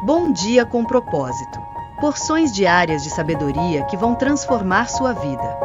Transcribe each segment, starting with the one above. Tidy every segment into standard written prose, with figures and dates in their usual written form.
Bom dia com propósito. Porções diárias de sabedoria que vão transformar sua vida.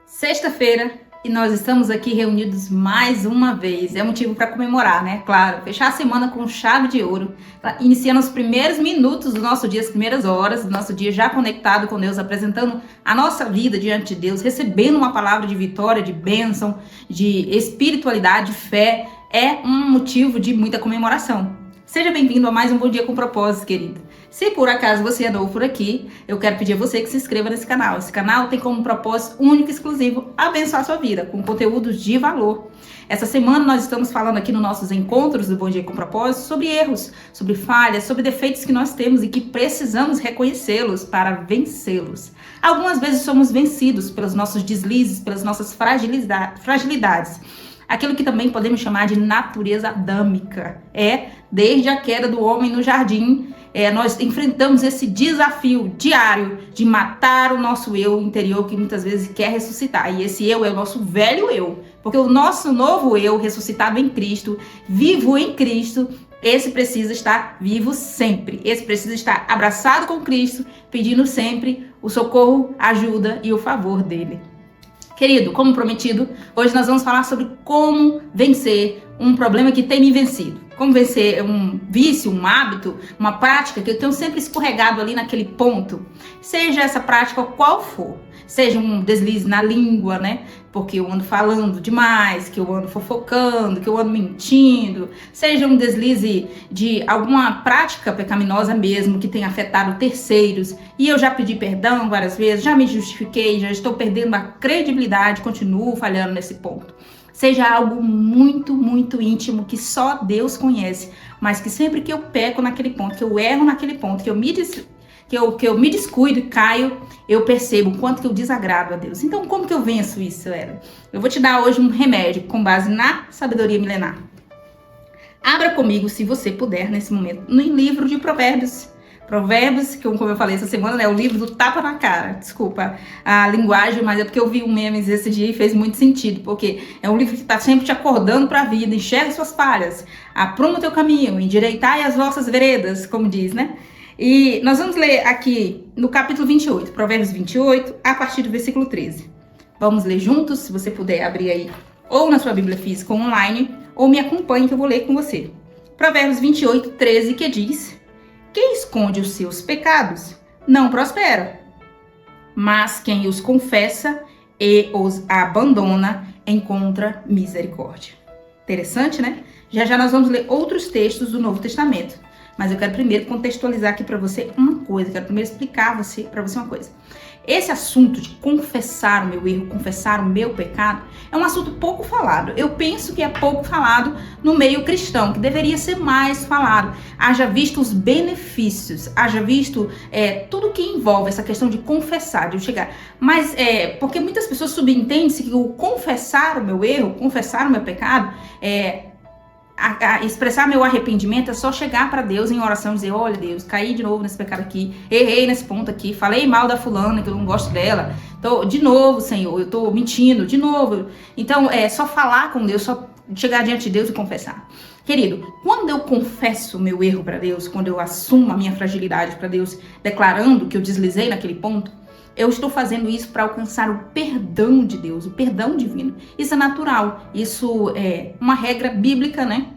Sexta-feira e nós estamos aqui reunidos mais uma vez. É motivo para comemorar, né? Claro, fechar a semana com chave de ouro, iniciando os primeiros minutos do nosso dia, as primeiras horas do nosso dia já conectado com Deus, apresentando a nossa vida diante de Deus, recebendo uma palavra de vitória, de bênção, de espiritualidade, de fé. É um motivo de muita comemoração. Seja bem-vindo a mais um Bom Dia com Propósito, querido. Se por acaso você é novo por aqui, eu quero pedir a você que se inscreva nesse canal. Esse canal tem como propósito único e exclusivo abençoar a sua vida, com conteúdos de valor. Essa semana nós estamos falando aqui nos nossos encontros do Bom Dia com Propósito sobre erros, sobre falhas, sobre defeitos que nós temos e que precisamos reconhecê-los para vencê-los. Algumas vezes somos vencidos pelos nossos deslizes, pelas nossas fragilidades. Aquilo que também podemos chamar de natureza adâmica. Desde a queda do homem no jardim, nós enfrentamos esse desafio diário de matar o nosso eu interior que muitas vezes quer ressuscitar. E esse eu é o nosso velho eu. Porque o nosso novo eu, ressuscitado em Cristo, vivo em Cristo, esse precisa estar vivo sempre. Esse precisa estar abraçado com Cristo, pedindo sempre o socorro, a ajuda e o favor dele. Querido, como prometido, hoje nós vamos falar sobre como vencer um problema que tem me vencido. Como vencer um vício, um hábito, uma prática que eu tenho sempre escorregado ali naquele ponto. Seja essa prática qual for. Seja um deslize na língua, né? Porque eu ando falando demais, que eu ando fofocando, que eu ando mentindo. Seja um deslize de alguma prática pecaminosa mesmo, que tenha afetado terceiros. E eu já pedi perdão várias vezes, já me justifiquei, já estou perdendo a credibilidade, continuo falhando nesse ponto. Seja algo muito, muito íntimo que só Deus conhece, mas que sempre que eu peco naquele ponto, que eu erro naquele ponto, que eu me descuido e caio, eu percebo o quanto que eu desagrado a Deus. Então, como que eu venço isso, galera? Eu vou te dar hoje um remédio com base na sabedoria milenar. Abra comigo, se você puder, nesse momento, no livro de Provérbios. Provérbios, que como eu falei essa semana, é o livro do tapa na cara. Desculpa a linguagem, mas é porque eu vi um meme esse dia e fez muito sentido. Porque é um livro que está sempre te acordando para a vida. Enxerga suas falhas, apruma o teu caminho, endireitai as vossas veredas, como diz, né? E nós vamos ler aqui no capítulo 28, Provérbios 28, a partir do versículo 13. Vamos ler juntos, se você puder abrir aí, ou na sua Bíblia física ou online, ou me acompanhe que eu vou ler com você. Provérbios 28, 13, que diz: quem esconde os seus pecados não prospera, mas quem os confessa e os abandona encontra misericórdia. Interessante, né? Já já nós vamos ler outros textos do Novo Testamento. Mas eu quero primeiro contextualizar aqui para você uma coisa, quero primeiro explicar para você uma coisa. Esse assunto de confessar o meu erro, confessar o meu pecado, é um assunto pouco falado. Eu penso que é pouco falado no meio cristão, que deveria ser mais falado. Haja visto os benefícios, haja visto tudo que envolve essa questão de confessar, de eu chegar. Mas porque muitas pessoas subentendem-se que o confessar o meu erro, confessar o meu pecado, expressar meu arrependimento é só chegar para Deus em oração e dizer: olha Deus, caí de novo nesse pecado aqui, errei nesse ponto aqui, falei mal da fulana que eu não gosto dela, de novo, Senhor, eu tô mentindo, de novo. Então é só falar com Deus, só chegar diante de Deus e confessar. Querido, quando eu confesso o meu erro para Deus, quando eu assumo a minha fragilidade para Deus, declarando que eu deslizei naquele ponto, eu estou fazendo isso para alcançar o perdão de Deus, o perdão divino. Isso é natural, isso é uma regra bíblica, né?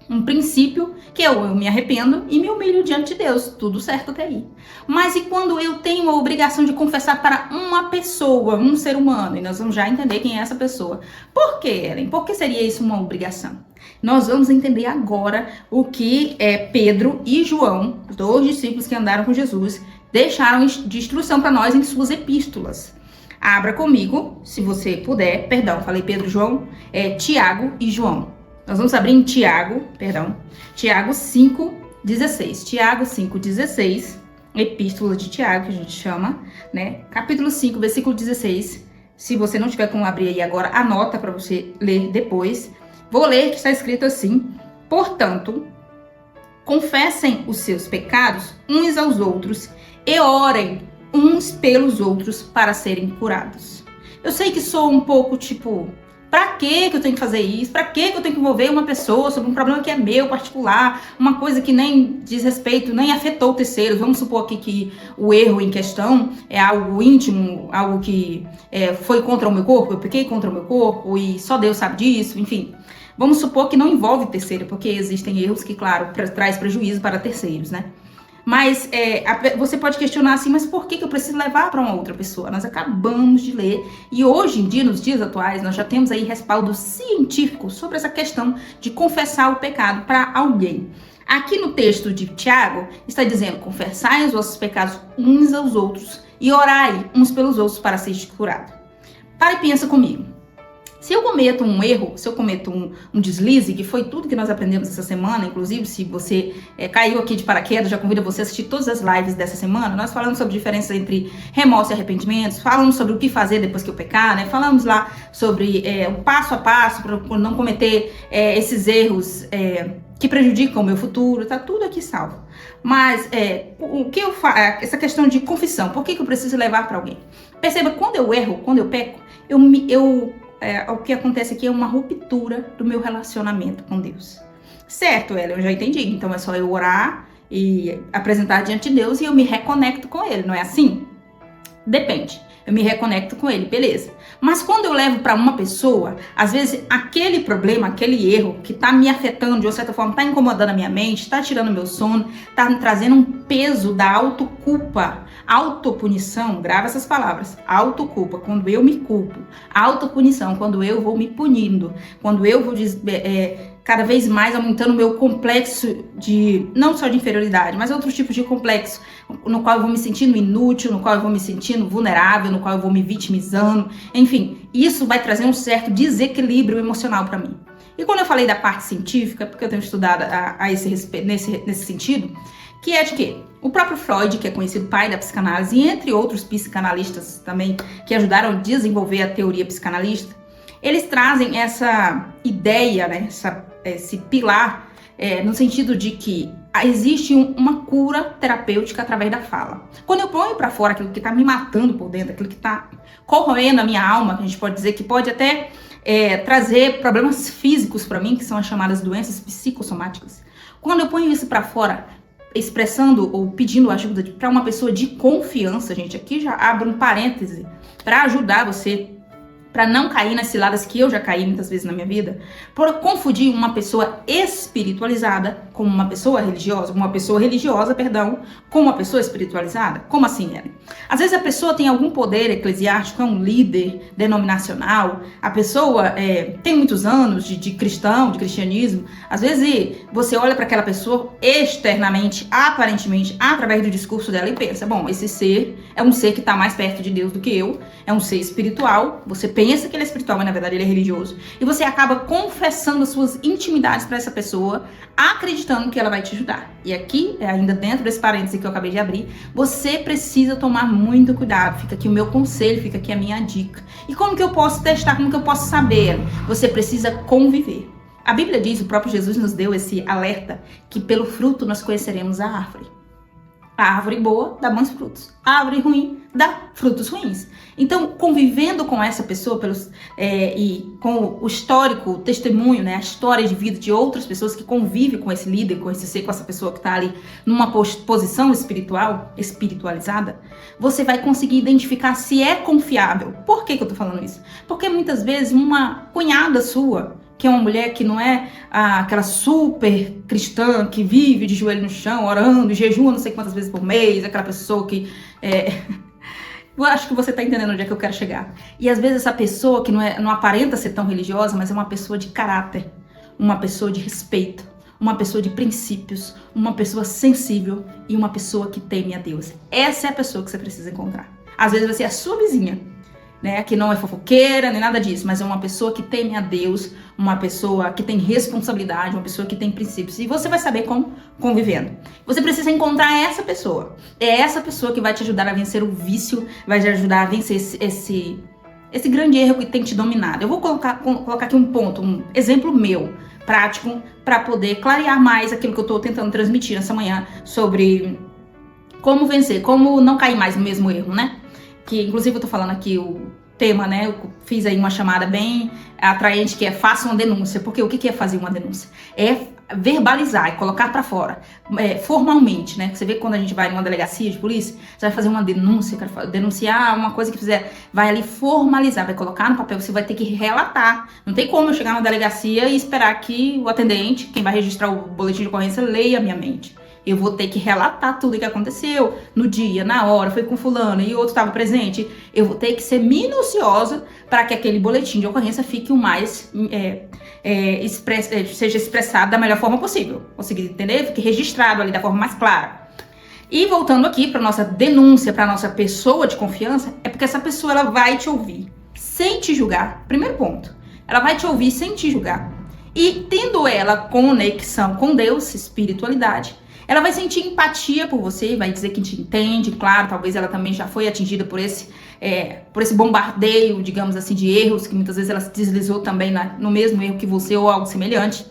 Um princípio que eu me arrependo e me humilho diante de Deus, tudo certo até aí. Mas e quando eu tenho a obrigação de confessar para uma pessoa, um ser humano, e nós vamos já entender quem é essa pessoa. Por que, Ellen? Por que seria isso uma obrigação? Nós vamos entender agora o que Pedro e João, os dois discípulos que andaram com Jesus, deixaram de instrução para nós em suas epístolas. Abra comigo, se você puder, falei Pedro e João, Tiago e João. Nós vamos abrir em Tiago 5:16. Tiago 5:16, epístola de Tiago, que a gente chama, né? Capítulo 5, versículo 16. Se você não tiver como abrir aí agora, anota para você ler depois. Vou ler que está escrito assim: portanto, confessem os seus pecados uns aos outros e orem uns pelos outros para serem curados. Eu sei que sou um pouco Pra que eu tenho que fazer isso? Pra que eu tenho que envolver uma pessoa sobre um problema que é meu, particular, uma coisa que nem diz respeito, nem afetou terceiros? Vamos supor aqui que o erro em questão é algo íntimo, algo que foi contra o meu corpo, eu pequei contra o meu corpo e só Deus sabe disso, enfim. Vamos supor que não envolve terceiro, porque existem erros que, claro, traz prejuízo para terceiros, né? Mas você pode questionar assim, mas por que eu preciso levar para uma outra pessoa? Nós acabamos de ler e hoje em dia, nos dias atuais, nós já temos aí respaldo científico sobre essa questão de confessar o pecado para alguém. Aqui no texto de Tiago está dizendo: confessai os vossos pecados uns aos outros e orai uns pelos outros para seres curados. Para e pensa comigo. Se eu cometo um erro, se eu cometo um deslize, que foi tudo que nós aprendemos essa semana, inclusive se você caiu aqui de paraquedas, já convido você a assistir todas as lives dessa semana. Nós falamos sobre diferenças entre remorso e arrependimentos, falamos sobre o que fazer depois que eu pecar, né? Falamos lá sobre o passo a passo para não cometer esses erros que prejudicam o meu futuro, tá tudo aqui salvo. Mas o que eu faço, essa questão de confissão, por que eu preciso levar para alguém? Perceba, quando eu erro, quando eu peco, o que acontece aqui é uma ruptura do meu relacionamento com Deus. Certo, Ela, eu já entendi. Então é só eu orar e apresentar diante de Deus e eu me reconecto com Ele, não é assim? Depende. Eu me reconecto com Ele, beleza. Mas quando eu levo para uma pessoa, às vezes aquele problema, aquele erro que tá me afetando de uma certa forma, tá incomodando a minha mente, tá tirando meu sono, tá me trazendo um peso da autoculpa, autopunição, grava essas palavras, autoculpa, quando eu me culpo, autopunição, quando eu vou me punindo, quando eu vou cada vez mais aumentando o meu complexo de, não só de inferioridade, mas outros tipos de complexo, no qual eu vou me sentindo inútil, no qual eu vou me sentindo vulnerável, no qual eu vou me vitimizando, enfim, isso vai trazer um certo desequilíbrio emocional para mim. E quando eu falei da parte científica, porque eu tenho estudado nesse sentido, que é de quê? O próprio Freud, que é conhecido pai da psicanálise, e entre outros psicanalistas também, que ajudaram a desenvolver a teoria psicanalista, eles trazem essa ideia, né, esse pilar, no sentido de que existe uma cura terapêutica através da fala. Quando eu ponho para fora aquilo que está me matando por dentro, aquilo que está corroendo a minha alma, que a gente pode dizer que pode até trazer problemas físicos para mim, que são as chamadas doenças psicossomáticas. Quando eu ponho isso para fora, expressando ou pedindo ajuda para uma pessoa de confiança, gente, aqui já abro um parêntese para ajudar você, para não cair nas ciladas que eu já caí muitas vezes na minha vida, por confundir uma pessoa espiritualizada com uma pessoa religiosa, com uma pessoa espiritualizada. Como assim, Ellen? Às vezes a pessoa tem algum poder eclesiástico, é um líder denominacional, a pessoa tem muitos anos de cristianismo, às vezes você olha para aquela pessoa externamente, aparentemente, através do discurso dela e pensa, bom, esse ser é um ser que está mais perto de Deus do que eu, é um ser espiritual, você pensa que ele é espiritual, mas na verdade ele é religioso, e você acaba confessando as suas intimidades para essa pessoa, acreditando que ela vai te ajudar. E aqui, ainda dentro desse parêntese que eu acabei de abrir, você precisa tomar muito cuidado. Fica aqui o meu conselho, fica aqui a minha dica. E como que eu posso testar, como que eu posso saber? Você precisa conviver. A Bíblia diz, o próprio Jesus nos deu esse alerta, que pelo fruto nós conheceremos a árvore. A árvore boa dá bons frutos. A árvore ruim dá frutos ruins. Então, convivendo com essa pessoa e com o histórico, o testemunho, né, a história de vida de outras pessoas que convivem com esse líder, com esse ser, com essa pessoa que está ali numa posição espiritualizada, você vai conseguir identificar se é confiável. Por que eu tô falando isso? Porque muitas vezes uma cunhada sua, que é uma mulher que não é aquela super cristã, que vive de joelho no chão, orando, jejua não sei quantas vezes por mês, aquela pessoa que... Eu acho que você tá entendendo onde é que eu quero chegar. E às vezes essa pessoa que não aparenta ser tão religiosa, mas é uma pessoa de caráter, uma pessoa de respeito, uma pessoa de princípios, uma pessoa sensível e uma pessoa que teme a Deus. Essa é a pessoa que você precisa encontrar. Às vezes vai ser a sua vizinha, né, que não é fofoqueira, nem nada disso, mas é uma pessoa que teme a Deus, uma pessoa que tem responsabilidade, uma pessoa que tem princípios. E você vai saber como convivendo. Você precisa encontrar essa pessoa. É essa pessoa que vai te ajudar a vencer o vício, vai te ajudar a vencer esse grande erro que tem te dominado. Eu vou colocar aqui um exemplo meu, prático, para poder clarear mais aquilo que eu estou tentando transmitir nessa manhã sobre como vencer, como não cair mais no mesmo erro, né? Que inclusive eu tô falando aqui tema, né? Eu fiz aí uma chamada bem atraente, que é faça uma denúncia. Porque o que é fazer uma denúncia? É verbalizar e colocar para fora, formalmente, né? Você vê que quando a gente vai numa delegacia de polícia, você vai fazer uma denúncia, denunciar uma coisa que fizer, vai ali formalizar, vai colocar no papel, você vai ter que relatar. Não tem como eu chegar na delegacia e esperar que o atendente, quem vai registrar o boletim de ocorrência, leia a minha mente. Eu vou ter que relatar tudo o que aconteceu no dia, na hora, foi com fulano e outro estava presente. Eu vou ter que ser minuciosa para que aquele boletim de ocorrência fique o mais seja expressado da melhor forma possível. Conseguir entender? Fique registrado ali da forma mais clara. E voltando aqui para nossa denúncia, para nossa pessoa de confiança, é porque essa pessoa ela vai te ouvir sem te julgar. Primeiro ponto, ela vai te ouvir sem te julgar. E tendo ela conexão com Deus, espiritualidade, ela vai sentir empatia por você, vai dizer que te entende, claro, talvez ela também já foi atingida por esse bombardeio, digamos assim, de erros, que muitas vezes ela se deslizou também no mesmo erro que você ou algo semelhante.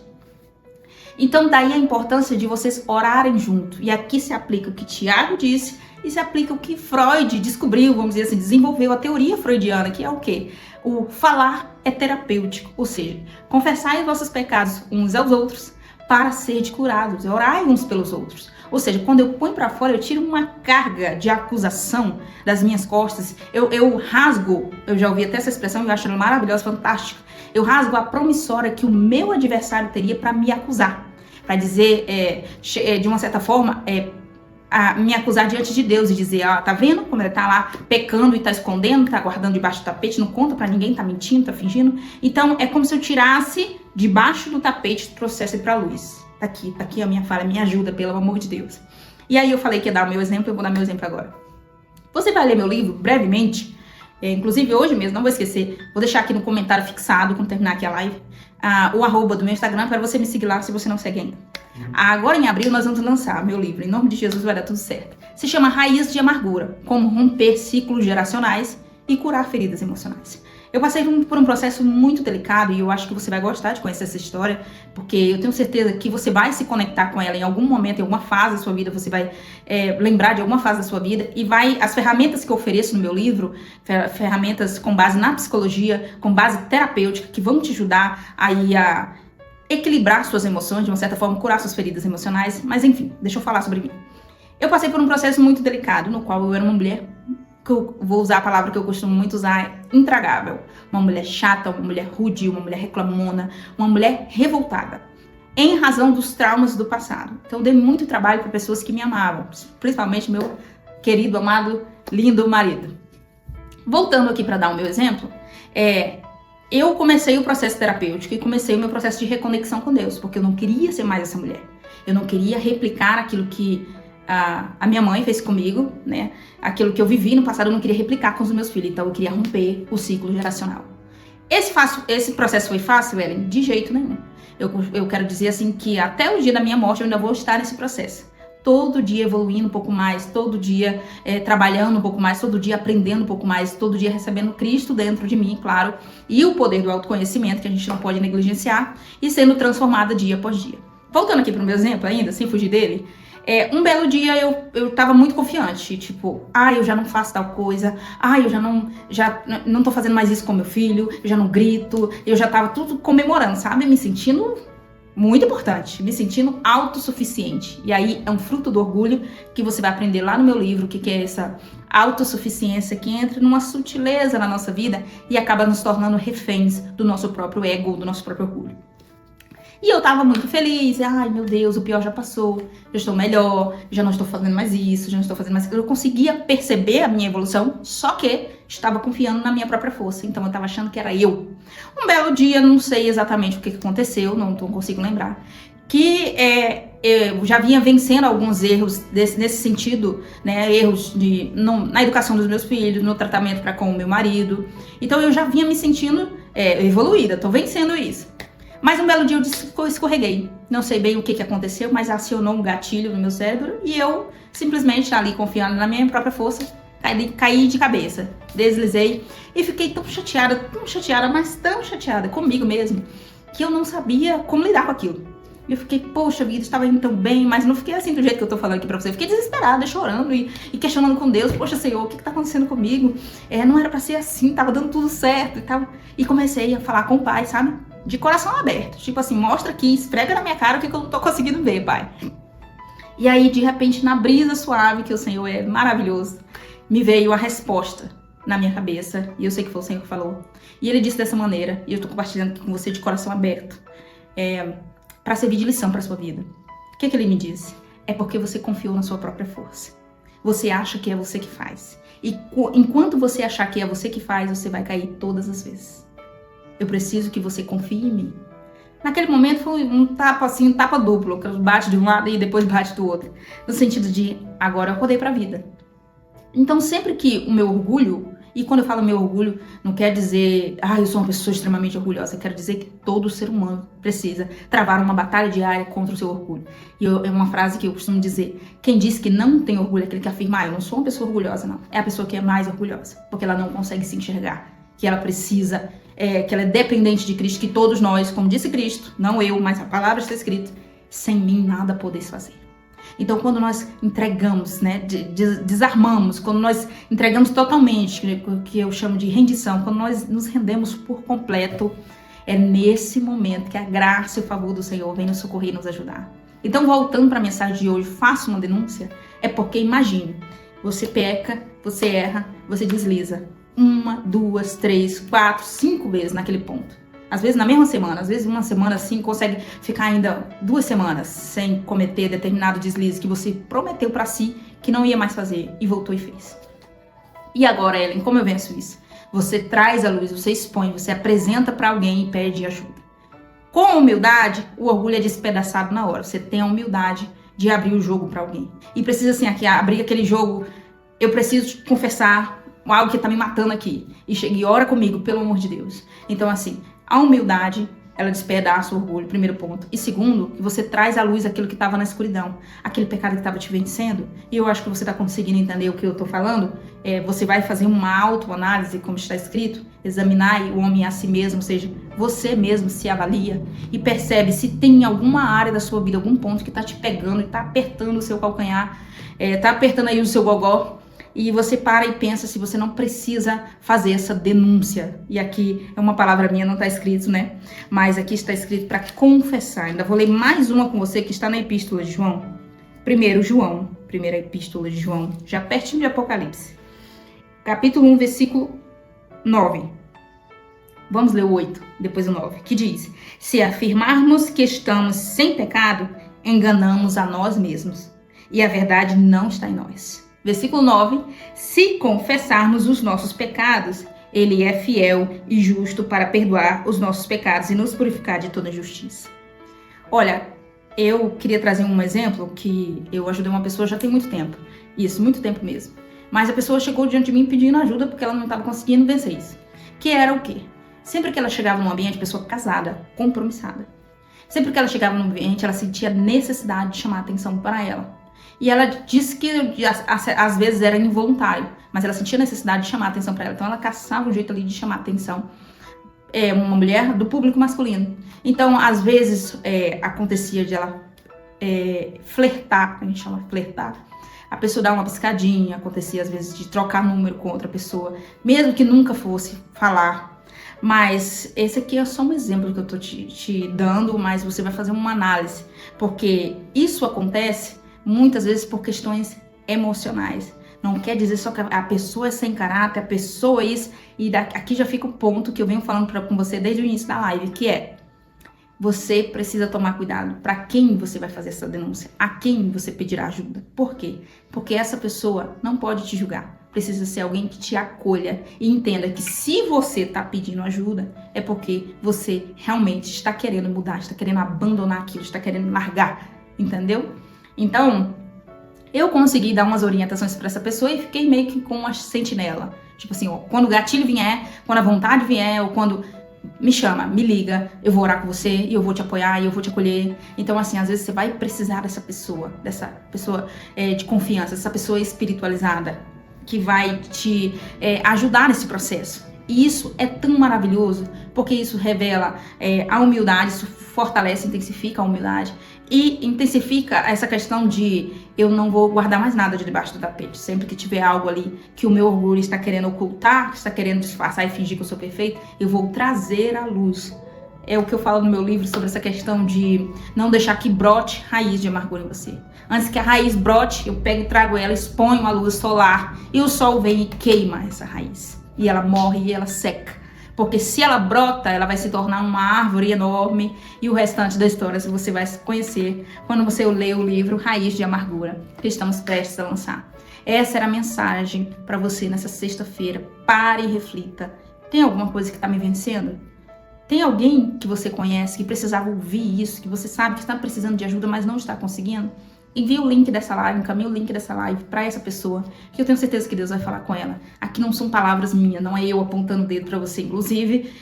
Então, daí a importância de vocês orarem junto. E aqui se aplica o que Tiago disse e se aplica o que Freud descobriu, vamos dizer assim, desenvolveu a teoria freudiana, que é o quê? O falar é terapêutico, ou seja, confessai os vossos pecados uns aos outros, para ser curados, orai uns pelos outros. Ou seja, quando eu ponho para fora, eu tiro uma carga de acusação das minhas costas, eu rasgo, eu já ouvi até essa expressão, eu acho ela maravilhosa, fantástica, eu rasgo a promissória que o meu adversário teria para me acusar, para dizer, de uma certa forma, me acusar diante de Deus e dizer, tá vendo como ele tá lá pecando e tá escondendo, tá guardando debaixo do tapete, não conta pra ninguém, tá mentindo, tá fingindo. Então é como se eu tirasse debaixo do tapete e trouxesse pra luz. Tá aqui a minha falha, me ajuda, pelo amor de Deus. E aí eu falei que ia dar o meu exemplo, eu vou dar meu exemplo agora. Você vai ler meu livro brevemente, inclusive hoje mesmo, não vou esquecer, vou deixar aqui no comentário fixado quando terminar aqui a live, o arroba do meu Instagram para você me seguir lá se você não segue ainda. Agora em abril nós vamos lançar meu livro, em nome de Jesus vai dar tudo certo. Se chama Raiz de Amargura, como romper ciclos geracionais e curar feridas emocionais. Eu passei por um processo muito delicado e eu acho que você vai gostar de conhecer essa história, porque eu tenho certeza que você vai se conectar com ela em algum momento, em alguma fase da sua vida, você vai lembrar de alguma fase da sua vida e as ferramentas que eu ofereço no meu livro, ferramentas com base na psicologia, com base terapêutica, que vão te ajudar aí a equilibrar suas emoções, de uma certa forma, curar suas feridas emocionais. Mas enfim, deixa eu falar sobre mim. Eu passei por um processo muito delicado, no qual eu era uma mulher, que eu vou usar a palavra que eu costumo muito usar, intragável. Uma mulher chata, uma mulher rude, uma mulher reclamona, uma mulher revoltada, em razão dos traumas do passado. Então eu dei muito trabalho para pessoas que me amavam, principalmente meu querido, amado, lindo marido. Voltando aqui para dar o meu exemplo, eu comecei o processo terapêutico e comecei o meu processo de reconexão com Deus, porque eu não queria ser mais essa mulher. Eu não queria replicar aquilo que a minha mãe fez comigo, né? Aquilo que eu vivi no passado, eu não queria replicar com os meus filhos. Então eu queria romper o ciclo geracional. Esse processo foi fácil, Ellen? De jeito nenhum. Eu quero dizer assim que até o dia da minha morte eu ainda vou estar nesse processo. Todo dia evoluindo um pouco mais, todo dia trabalhando um pouco mais, todo dia aprendendo um pouco mais, todo dia recebendo Cristo dentro de mim, claro, e o poder do autoconhecimento, que a gente não pode negligenciar, e sendo transformada dia após dia. Voltando aqui para o meu exemplo ainda, sem fugir dele, um belo dia eu tava muito confiante, tipo, eu já não faço tal coisa, eu já não tô fazendo mais isso com meu filho, eu já não grito, eu já tava tudo comemorando, sabe, me sentindo muito importante, me sentindo autossuficiente. E aí é um fruto do orgulho que você vai aprender lá no meu livro, o que é essa autossuficiência que entra numa sutileza na nossa vida e acaba nos tornando reféns do nosso próprio ego, do nosso próprio orgulho. E eu tava muito feliz, meu Deus, o pior já passou, já estou melhor, já não estou fazendo mais isso, já não estou fazendo mais aquilo. Eu conseguia perceber a minha evolução, só que estava confiando na minha própria força, então eu estava achando que era eu. Um belo dia, não sei exatamente o que aconteceu, não consigo lembrar, que eu já vinha vencendo alguns erros nesse sentido, né, erros na educação dos meus filhos, no tratamento para com o meu marido. Então eu já vinha me sentindo evoluída, estou vencendo isso. Mas um belo dia eu escorreguei. Não sei bem o que aconteceu, mas acionou um gatilho no meu cérebro e eu simplesmente ali confiando na minha própria força, caí de cabeça, deslizei e fiquei tão chateada, mas tão chateada comigo mesmo, que eu não sabia como lidar com aquilo. E eu fiquei, poxa vida, estava indo tão bem, mas não fiquei assim do jeito que eu tô falando aqui pra você. Eu fiquei desesperada, chorando e questionando com Deus. Poxa, Senhor, o que tá acontecendo comigo? Não era pra ser assim, tava dando tudo certo e tal. E comecei a falar com o Pai, sabe? De coração aberto. Tipo assim, mostra aqui, esfrega na minha cara o que eu não tô conseguindo ver, Pai. E aí, de repente, na brisa suave, que o Senhor é maravilhoso, me veio a resposta na minha cabeça. E eu sei que foi o Senhor que falou. E Ele disse dessa maneira, e eu tô compartilhando aqui com você de coração aberto. Para servir de lição para sua vida. O que Ele me disse? É porque você confiou na sua própria força. Você acha que é você que faz. E enquanto você achar que é você que faz, você vai cair todas as vezes. Eu preciso que você confie em mim. Naquele momento foi um tapa assim, um tapa duplo, que bate de um lado e depois bate do outro. No sentido de, agora eu acordei para a vida. Então sempre que o meu orgulho, e quando eu falo meu orgulho, não quer dizer, eu sou uma pessoa extremamente orgulhosa. Quero dizer que todo ser humano precisa travar uma batalha diária contra o seu orgulho. E é uma frase que eu costumo dizer, quem diz que não tem orgulho é aquele que afirma, eu não sou uma pessoa orgulhosa, não. É a pessoa que é mais orgulhosa, porque ela não consegue se enxergar, que ela precisa, que ela é dependente de Cristo, que todos nós, como disse Cristo, não eu, mas a palavra está escrita, sem mim nada podeis fazer. Então, quando nós entregamos, né, desarmamos, quando nós entregamos totalmente, o que eu chamo de rendição, quando nós nos rendemos por completo, é nesse momento que a graça e o favor do Senhor vem nos socorrer e nos ajudar. Então, voltando para a mensagem de hoje, faça uma denúncia, é porque imagine, você peca, você erra, você desliza 1, 2, 3, 4, 5 vezes naquele ponto. Às vezes na mesma semana, às vezes uma semana assim consegue ficar ainda 2 semanas sem cometer determinado deslize que você prometeu pra si que não ia mais fazer e voltou e fez. E agora, Ellen, como eu venço isso? Você traz à luz, você expõe, você apresenta pra alguém e pede ajuda. Com humildade, o orgulho é despedaçado na hora. Você tem a humildade de abrir o jogo pra alguém. E precisa assim, aqui, abrir aquele jogo, eu preciso confessar algo que tá me matando aqui. E ora comigo, pelo amor de Deus. Então assim, a humildade, ela despedaça o orgulho, primeiro ponto. E segundo, que você traz à luz aquilo que estava na escuridão, aquele pecado que estava te vencendo. E eu acho que você está conseguindo entender o que eu estou falando. Você vai fazer uma autoanálise, como está escrito, examinar o homem a si mesmo, ou seja, você mesmo se avalia e percebe se tem alguma área da sua vida, algum ponto que está te pegando e está apertando o seu calcanhar, está apertando aí o seu gogó. E você para e pensa se você não precisa fazer essa denúncia. E aqui é uma palavra minha, não está escrito, né? Mas aqui está escrito para confessar. Ainda vou ler mais uma com você que está na Epístola de João. Primeira Epístola de João, já pertinho de Apocalipse. Capítulo 1, versículo 9. Vamos ler o 8, depois o 9, que diz: se afirmarmos que estamos sem pecado, enganamos a nós mesmos, e a verdade não está em nós. Versículo 9, se confessarmos os nossos pecados, Ele é fiel e justo para perdoar os nossos pecados e nos purificar de toda injustiça. Olha, eu queria trazer um exemplo que eu ajudei uma pessoa já tem muito tempo. Isso, muito tempo mesmo. Mas a pessoa chegou diante de mim pedindo ajuda porque ela não estava conseguindo vencer isso. Que era o quê? Sempre que ela chegava num ambiente, pessoa casada, compromissada. Sempre que ela chegava num ambiente, ela sentia necessidade de chamar atenção para ela. E ela disse que às vezes era involuntário, mas ela sentia necessidade de chamar a atenção para ela. Então ela caçava um jeito ali de chamar a atenção. Uma mulher do público masculino. Então às vezes acontecia de ela flertar, a gente chama de flertar. A pessoa dar uma piscadinha, acontecia às vezes de trocar número com outra pessoa, mesmo que nunca fosse falar. Mas esse aqui é só um exemplo que eu tô te dando, mas você vai fazer uma análise. Porque isso acontece muitas vezes por questões emocionais. Não quer dizer só que a pessoa é sem caráter, a pessoa é isso. E aqui já fica o ponto que eu venho falando com você desde o início da live, que é: você precisa tomar cuidado para quem você vai fazer essa denúncia, a quem você pedirá ajuda. Por quê? Porque essa pessoa não pode te julgar. Precisa ser alguém que te acolha e entenda que se você está pedindo ajuda, é porque você realmente está querendo mudar, está querendo abandonar aquilo, está querendo largar, entendeu? Então, eu consegui dar umas orientações para essa pessoa e fiquei meio que com uma sentinela. Tipo assim, ó, quando o gatilho vier, quando a vontade vier, ou quando me chama, me liga, eu vou orar com você e eu vou te apoiar e eu vou te acolher. Então, assim, às vezes você vai precisar dessa pessoa de confiança, dessa pessoa espiritualizada, que vai te ajudar nesse processo. E isso é tão maravilhoso, porque isso revela a humildade, isso fortalece, intensifica a humildade e intensifica essa questão de eu não vou guardar mais nada de debaixo do tapete. Sempre que tiver algo ali que o meu orgulho está querendo ocultar, que está querendo disfarçar e fingir que eu sou perfeito, eu vou trazer à luz. É o que eu falo no meu livro sobre essa questão de não deixar que brote raiz de amargura em você. Antes que a raiz brote, eu pego e trago ela, exponho a luz solar e o sol vem e queima essa raiz. E ela morre e ela seca. Porque se ela brota, ela vai se tornar uma árvore enorme e o restante da história você vai conhecer quando você lê o livro Raiz de Amargura, que estamos prestes a lançar. Essa era a mensagem para você nessa sexta-feira. Pare e reflita. Tem alguma coisa que está me vencendo? Tem alguém que você conhece que precisava ouvir isso, que você sabe que está precisando de ajuda, mas não está conseguindo? Envie o link dessa live, encaminhe o link dessa live para essa pessoa, que eu tenho certeza que Deus vai falar com ela. Aqui não são palavras minhas, não é eu apontando o dedo para você. Inclusive,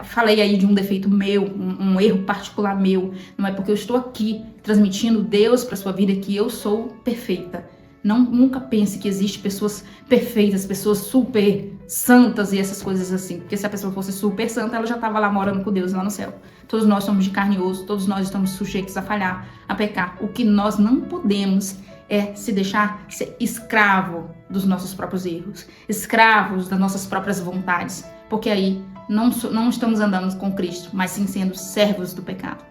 falei aí de um defeito meu, um erro particular meu. Não é porque eu estou aqui transmitindo Deus para sua vida que eu sou perfeita. Nunca pense que existe pessoas perfeitas, pessoas super santas e essas coisas assim. Porque se a pessoa fosse super santa, ela já estava lá morando com Deus lá no céu. Todos nós somos de carne e osso, todos nós estamos sujeitos a falhar, a pecar. O que nós não podemos é se deixar ser escravo dos nossos próprios erros, escravos das nossas próprias vontades. Porque aí não estamos andando com Cristo, mas sim sendo servos do pecado.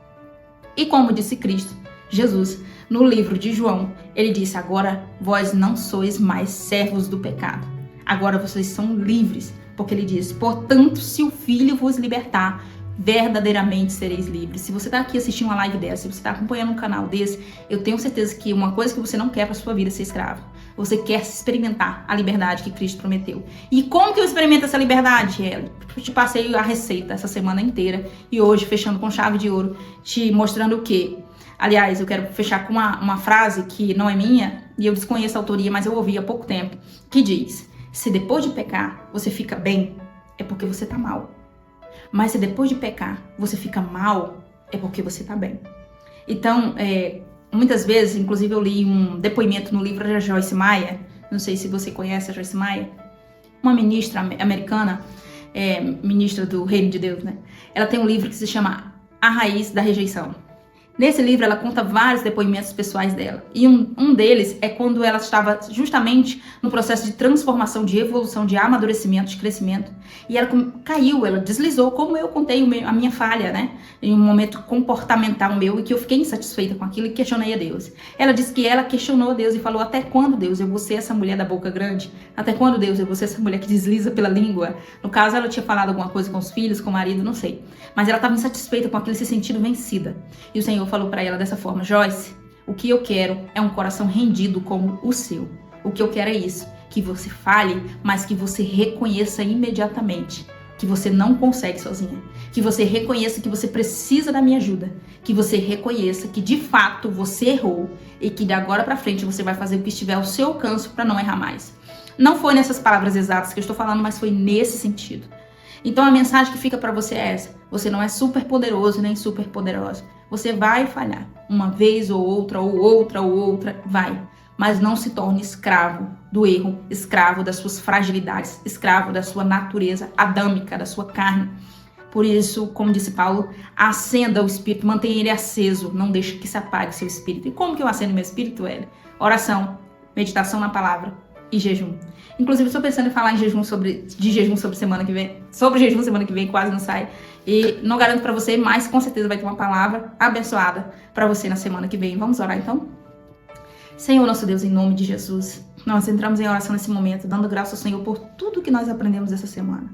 E como disse Cristo, Jesus, no livro de João, ele disse: agora vós não sois mais servos do pecado. Agora vocês são livres. Porque ele diz: portanto, se o Filho vos libertar, verdadeiramente sereis livres. Se você está aqui assistindo uma live dessa, se você está acompanhando um canal desse, eu tenho certeza que uma coisa que você não quer para sua vida é ser escravo. Você quer experimentar a liberdade que Cristo prometeu. E como que eu experimento essa liberdade, Helen? Eu te passei a receita essa semana inteira e hoje, fechando com chave de ouro, te mostrando o quê? Aliás, eu quero fechar com uma frase que não é minha e eu desconheço a autoria, mas eu ouvi há pouco tempo, que diz: se depois de pecar você fica bem, é porque você tá mal. Mas se depois de pecar você fica mal, é porque você tá bem. Então, muitas vezes, inclusive eu li um depoimento no livro da Joyce Meyer, não sei se você conhece a Joyce Meyer, uma ministra americana, ministra do Reino de Deus, né? Ela tem um livro que se chama A Raiz da Rejeição. Nesse livro ela conta vários depoimentos pessoais dela. E um deles é quando ela estava justamente no processo de transformação, de evolução, de amadurecimento, de crescimento. E ela caiu, ela deslizou, como eu contei a minha falha, né? Em um momento comportamental meu, e que eu fiquei insatisfeita com aquilo e questionei a Deus. Ela disse que ela questionou a Deus e falou: até quando, Deus, eu vou ser essa mulher da boca grande? Até quando, Deus, eu vou ser essa mulher que desliza pela língua? No caso, ela tinha falado alguma coisa com os filhos, com o marido, não sei. Mas ela estava insatisfeita com aquilo, se sentindo vencida. E o Senhor falou para ela dessa forma: Joyce, o que eu quero é um coração rendido como o seu. O que eu quero é isso, que você fale, mas que você reconheça imediatamente que você não consegue sozinha, que você reconheça que você precisa da minha ajuda, que você reconheça que de fato você errou e que de agora para frente você vai fazer o que estiver ao seu alcance para não errar mais. Não foi nessas palavras exatas que eu estou falando, mas foi nesse sentido. Então a mensagem que fica para você é essa: você não é super poderoso nem super poderosa. Você vai falhar uma vez ou outra, vai. Mas não se torne escravo do erro, escravo das suas fragilidades, escravo da sua natureza adâmica, da sua carne. Por isso, como disse Paulo, acenda o espírito, mantenha ele aceso, não deixe que se apague o seu espírito. E como que eu acendo meu espírito, Hélio? Oração, meditação na palavra e jejum. Inclusive, estou pensando em falar de jejum sobre semana que vem. Sobre jejum semana que vem, quase não sai. E não garanto para você, mas com certeza vai ter uma palavra abençoada para você na semana que vem. Vamos orar então? Senhor, nosso Deus, em nome de Jesus, nós entramos em oração nesse momento, dando graça ao Senhor por tudo que nós aprendemos essa semana.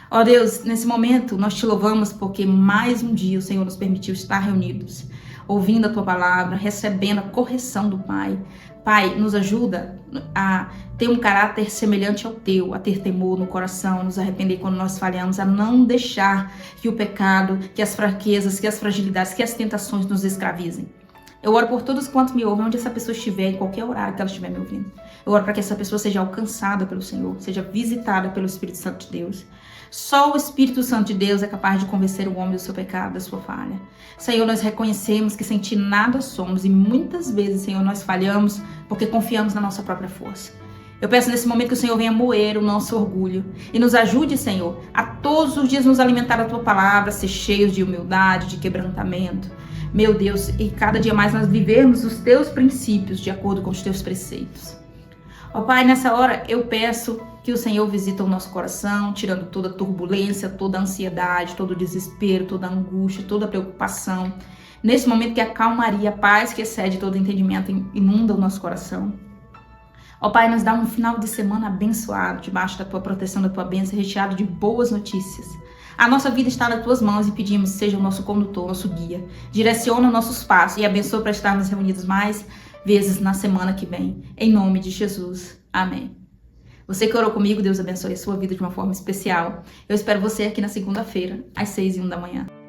Ó Deus, nesse momento nós te louvamos porque mais um dia o Senhor nos permitiu estar reunidos, ouvindo a Tua palavra, recebendo a correção do Pai. Pai, nos ajuda a ter um caráter semelhante ao Teu, a ter temor no coração, a nos arrepender quando nós falhamos, a não deixar que o pecado, que as fraquezas, que as fragilidades, que as tentações nos escravizem. Eu oro por todos quantos me ouvem, onde essa pessoa estiver, em qualquer horário que ela estiver me ouvindo. Eu oro para que essa pessoa seja alcançada pelo Senhor, seja visitada pelo Espírito Santo de Deus. Só o Espírito Santo de Deus é capaz de convencer o homem do seu pecado, da sua falha. Senhor, nós reconhecemos que sem Ti nada somos e muitas vezes, Senhor, nós falhamos porque confiamos na nossa própria força. Eu peço nesse momento que o Senhor venha moer o nosso orgulho e nos ajude, Senhor, a todos os dias nos alimentar da Tua palavra, ser cheios de humildade, de quebrantamento. Meu Deus, e cada dia mais nós vivermos os Teus princípios de acordo com os Teus preceitos. Ó Pai, nessa hora eu peço que o Senhor visita o nosso coração, tirando toda a turbulência, toda a ansiedade, todo o desespero, toda a angústia, toda a preocupação. Nesse momento que a calmaria, a paz que excede todo entendimento inunda o nosso coração. Ó Pai, nos dá um final de semana abençoado, debaixo da Tua proteção, da Tua bênção, recheado de boas notícias. A nossa vida está nas Tuas mãos e pedimos que seja o nosso condutor, nosso guia. Direciona nossos passos e abençoa para estarmos reunidos mais vezes na semana que vem. Em nome de Jesus. Amém. Você que orou comigo, Deus abençoe a sua vida de uma forma especial. Eu espero você aqui na segunda-feira, às 6h01 da manhã.